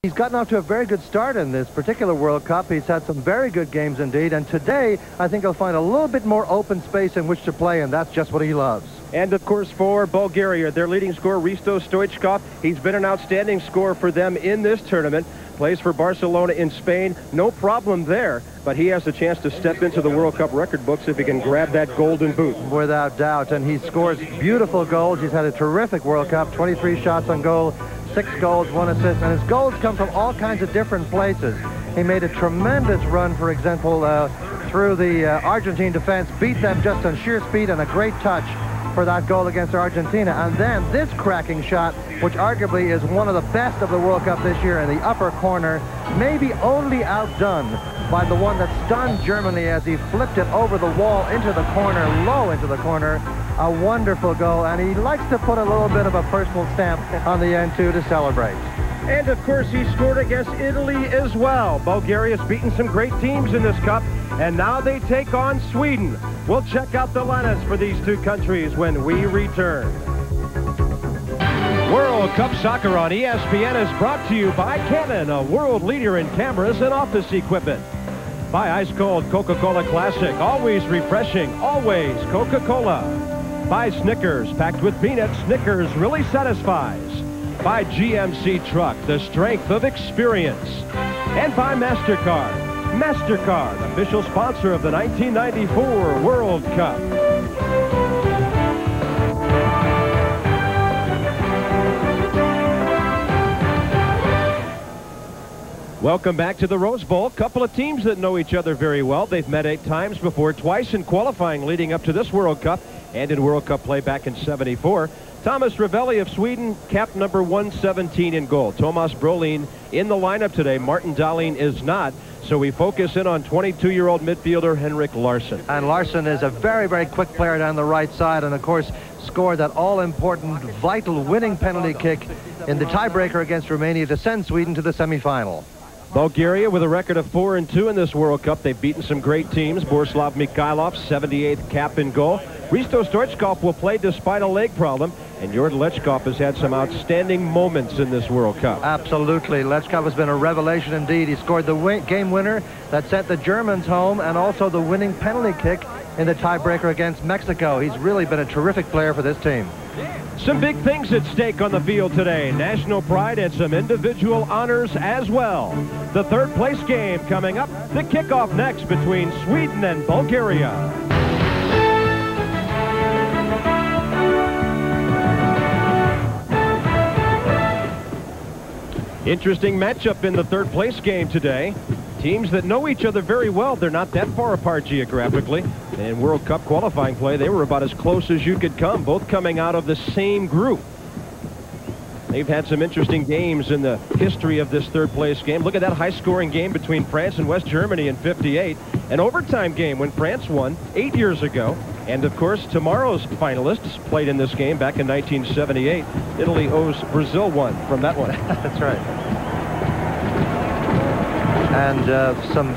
He's gotten off to a very good start in this particular World Cup. He's had some very good games indeed, and today I think he'll find a little bit more open space in which to play, and that's just what he loves. And of course for Bulgaria, their leading scorer Hristo Stoichkov, he's been an outstanding scorer for them in this tournament. Plays for Barcelona in Spain, no problem there, but he has a chance to step into the World Cup record books if he can grab that golden boot. Without doubt, and he scores beautiful goals. He's had a terrific World Cup, 23 shots on goal, 6 goals, 1 assist, and his goals come from all kinds of different places. He made a tremendous run, for example, through the Argentine defense, beat them just on sheer speed and a great touch for that goal against Argentina. And then this cracking shot, which arguably is one of the best of the World Cup this year in the upper corner, maybe only outdone by the one that stunned Germany as he flipped it over the wall into the corner, low into the corner. A wonderful goal, and he likes to put a little bit of a personal stamp on the end too to celebrate. And of course he scored against Italy as well. Bulgaria's beaten some great teams in this cup, and now they take on Sweden. We'll check out the lineups for these two countries when we return. World Cup Soccer on ESPN is brought to you by Canon, a world leader in cameras and office equipment. By Ice Cold Coca-Cola Classic, always refreshing, always Coca-Cola. By Snickers, packed with peanuts, Snickers really satisfies. By GMC Truck, the strength of experience. And by MasterCard. MasterCard, official sponsor of the 1994 World Cup. Welcome back to the Rose Bowl. Couple of teams that know each other very well. They've met 8 times before, twice in qualifying leading up to this World Cup and in World Cup play back in '74. Thomas Ravelli of Sweden, cap number 117 in goal. Tomas Brolin in the lineup today. Martin Dahlin is not. So we focus in on 22-year-old midfielder Henrik Larsson. And Larsson is a very, very quick player down the right side, and of course scored that all-important, vital winning penalty kick in the tiebreaker against Romania to send Sweden to the semifinal. Bulgaria with a record of 4-2 in this World Cup. They've beaten some great teams. Borislav Mikhailov, 78th cap in goal. Hristo Stoichkov will play despite a leg problem. And Jord Lechkov has had some outstanding moments in this World Cup. Absolutely. Lechkov has been a revelation indeed. He scored the game winner that sent the Germans home, and also the winning penalty kick in the tiebreaker against Mexico. He's really been a terrific player for this team. Some big things at stake on the field today. National pride and some individual honors as well. The third place game coming up. The kickoff next between Sweden and Bulgaria. Interesting matchup in the third place game today. Teams that know each other very well. They're not that far apart geographically. In World Cup qualifying play, they were about as close as you could come, both coming out of the same group. They've had some interesting games in the history of this third place game. Look at that high-scoring game between France and West Germany in '58. An overtime game when France won 8 years ago. And of course, tomorrow's finalists played in this game back in 1978. Italy owes Brazil one from that one. That's right. And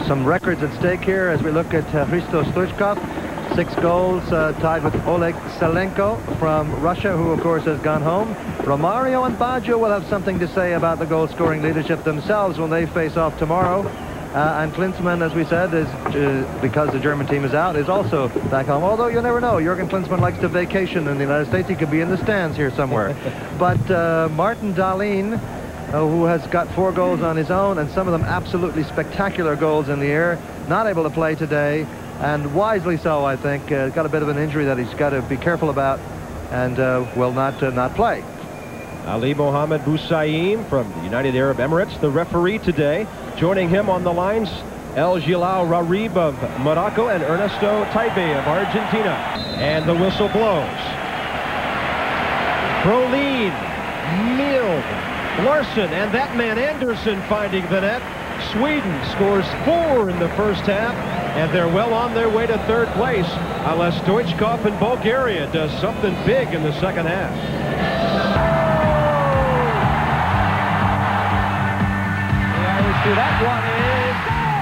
some records at stake here as we look at Hristo Stoichkov. 6 goals, tied with Oleg Salenko from Russia, who of course has gone home. Romario and Baggio will have something to say about the goal-scoring leadership themselves when they face off tomorrow. And Klinsmann, as we said, is because the German team is out, is also back home. Although you never know, Jürgen Klinsmann likes to vacation in the United States. He could be in the stands here somewhere. But Martin Dahlin, who has got 4 goals on his own, and some of them absolutely spectacular goals in the air, not able to play today, and wisely so, I think. Got a bit of an injury that he's got to be careful about, and will not play. Ali Mohammed Boussaïm from the United Arab Emirates, the referee today. Joining him on the lines, El Gilal Rarib of Morocco and Ernesto Taibe of Argentina. And the whistle blows. Brolin, Mild, Larsson, and that man Anderson finding the net. Sweden scores 4 in the first half, and they're well on their way to third place, unless Stoichkov in Bulgaria does something big in the second half. That one is goal!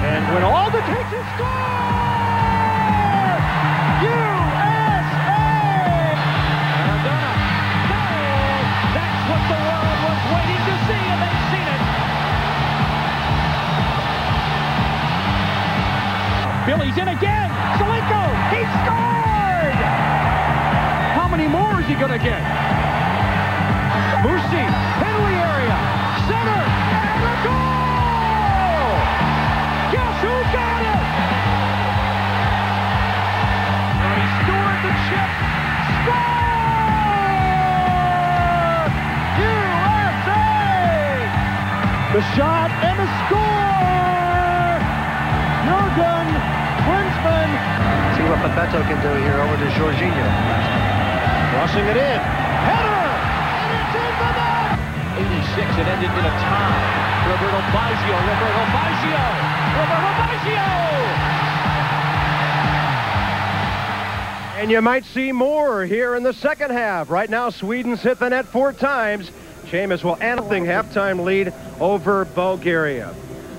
And when all the takes is score! USA! Maradona, goal! good again. Musi, penalty area, center, and a goal! Guess who got it? He stored the chip. Score! USA! The shot and the score! Jurgen Klinsmann. See what Bebeto can do here over to Jorginho. Crossing it in. Header! And it's in the net! 86, it ended in a tie. Roberto Baggio. And you might see more here in the second half. Right now, Sweden's hit the net 4 times. Seamus will anything halftime lead over Bulgaria.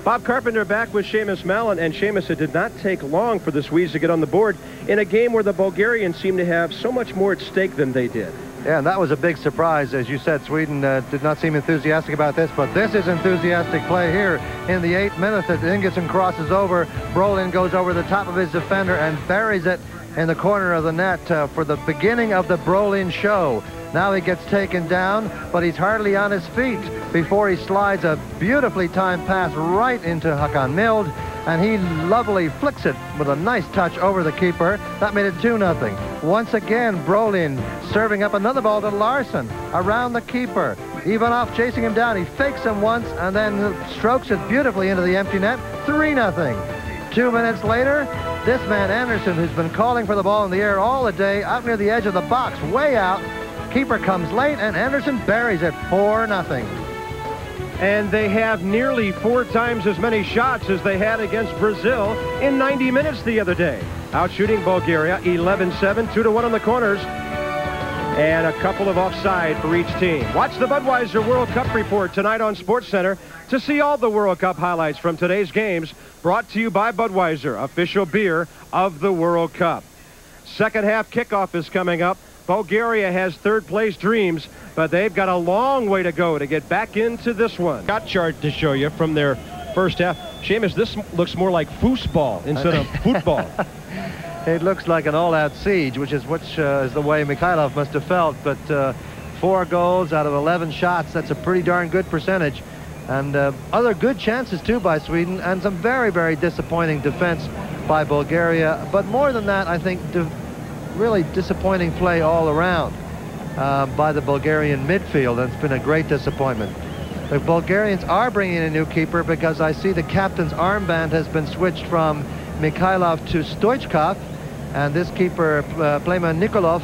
Bob Carpenter back with Seamus Malin, and Seamus, it did not take long for the Swedes to get on the board in a game where the Bulgarians seemed to have so much more at stake than they did. Yeah, and that was a big surprise. As you said, Sweden did not seem enthusiastic about this, but this is enthusiastic play here in the 8th minute. Ingesson crosses over. Brolin goes over the top of his defender and buries it in the corner of the net for the beginning of the Brolin show. Now he gets taken down, but he's hardly on his feet before he slides a beautifully timed pass right into Hakan Mild, and he lovely flicks it with a nice touch over the keeper. That made it 2-0. Once again, Brolin serving up another ball to Larsson around the keeper. Ivanov chasing him down. He fakes him once and then strokes it beautifully into the empty net. 3-0. 2 minutes later, this man Anderson, who's been calling for the ball in the air all the day, out near the edge of the box, way out. Keeper comes late, and Anderson buries it. 4-0. And they have nearly 4 times as many shots as they had against Brazil in 90 minutes the other day. Out shooting Bulgaria 11-7, 2-1 on the corners, and a couple of offside for each team. Watch the Budweiser World Cup report tonight on SportsCenter to see all the World Cup highlights from today's games, brought to you by Budweiser, official beer of the World Cup. Second half kickoff is coming up. Bulgaria has third-place dreams, but they've got a long way to go to get back into this one. Got chart to show you from their first half. Seamus, this looks more like foosball instead of football. It looks like an all-out siege, which is the way Mikhailov must have felt. But 4 goals out of 11 shots, that's a pretty darn good percentage. And other good chances, too, by Sweden, and some very, very disappointing defense by Bulgaria. But more than that, I think really disappointing play all around by the Bulgarian midfield. It's been a great disappointment. The Bulgarians are bringing in a new keeper because I see the captain's armband has been switched from Mikhailov to Stoichkov, and this keeper, Pleman Nikolov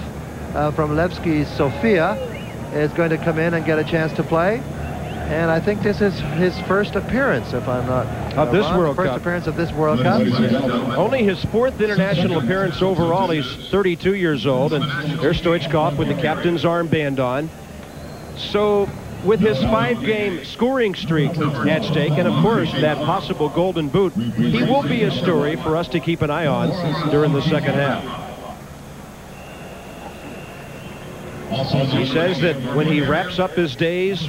from Levski Sofia, is going to come in and get a chance to play. And I think this is his first appearance, if I'm not of this World Cup. First appearance of this World Cup. Only his 4th international appearance overall. He's 32 years old, and there's Stoichkov with the captain's armband on. So, with his 5-game scoring streak at stake, and of course that possible golden boot, he will be a story for us to keep an eye on during the second half. He says that when he wraps up his days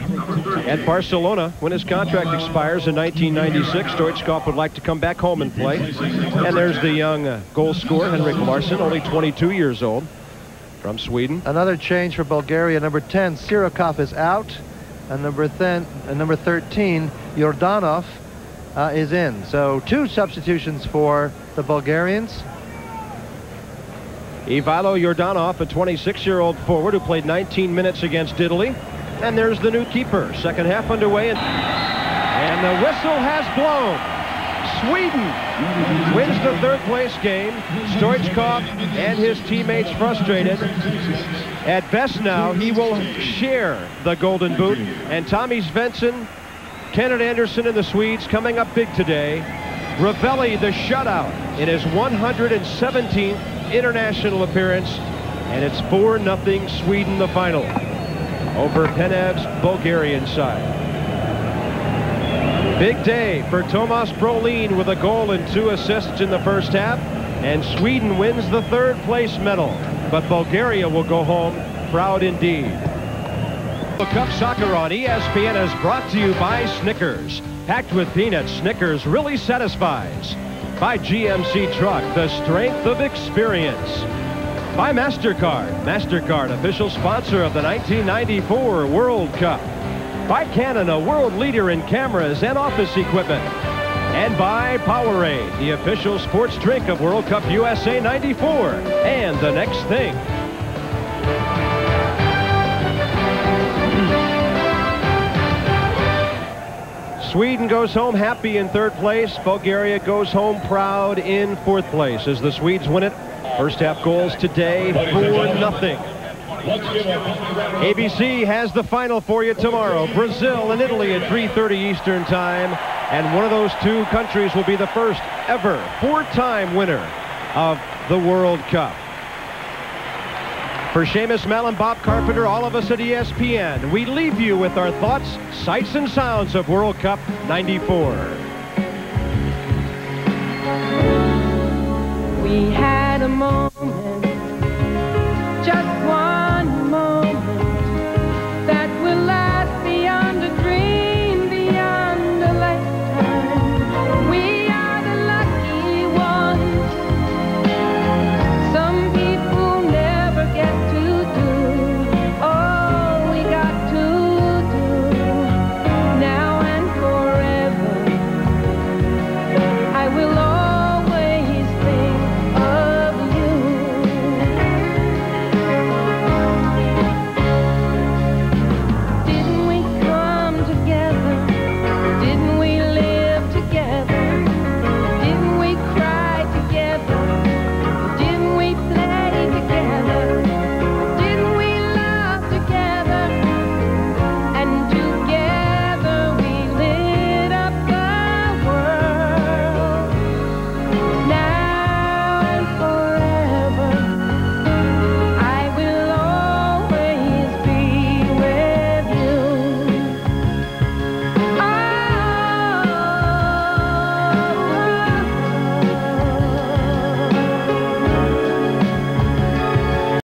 at Barcelona, when his contract expires in 1996, Stoichkov would like to come back home and play. And there's the young goal scorer, Henrik Larsson, only 22 years old, from Sweden. Another change for Bulgaria. Number 10, Sirokov, is out. And number 13, Yordanov, is in. So 2 substitutions for the Bulgarians. Ivalo Yordanov, a 26-year-old forward who played 19 minutes against Italy. And there's the new keeper. Second half underway, and the whistle has blown. Sweden wins the 3rd-place game. Stoichkov and his teammates frustrated. At best now, he will share the golden boot. And Tommy Svensson, Kenneth Anderson and the Swedes coming up big today. Ravelli, the shutout, in his 117th international appearance, and it's 4-0 Sweden, the final, over Penev's Bulgarian side. Big day for Tomas Brolin with a goal and 2 assists in the first half, and Sweden wins the 3rd-place medal, but Bulgaria will go home proud indeed. World Cup Soccer on ESPN is brought to you by Snickers. Packed with peanuts, Snickers really satisfies. By GMC Truck, the strength of experience. By MasterCard. MasterCard, official sponsor of the 1994 World Cup. By Canon, a world leader in cameras and office equipment. And by Powerade, the official sports drink of World Cup USA 94 and the next thing. Sweden goes home happy in third place. Bulgaria goes home proud in fourth place as the Swedes win it. First half goals today, 4-0. ABC has the final for you tomorrow. Brazil and Italy at 3:30 Eastern Time. And one of those two countries will be the first ever four-time winner of the World Cup. For Seamus, Malin, Bob Carpenter, all of us at ESPN, we leave you with our thoughts, sights, and sounds of World Cup '94. We had a moment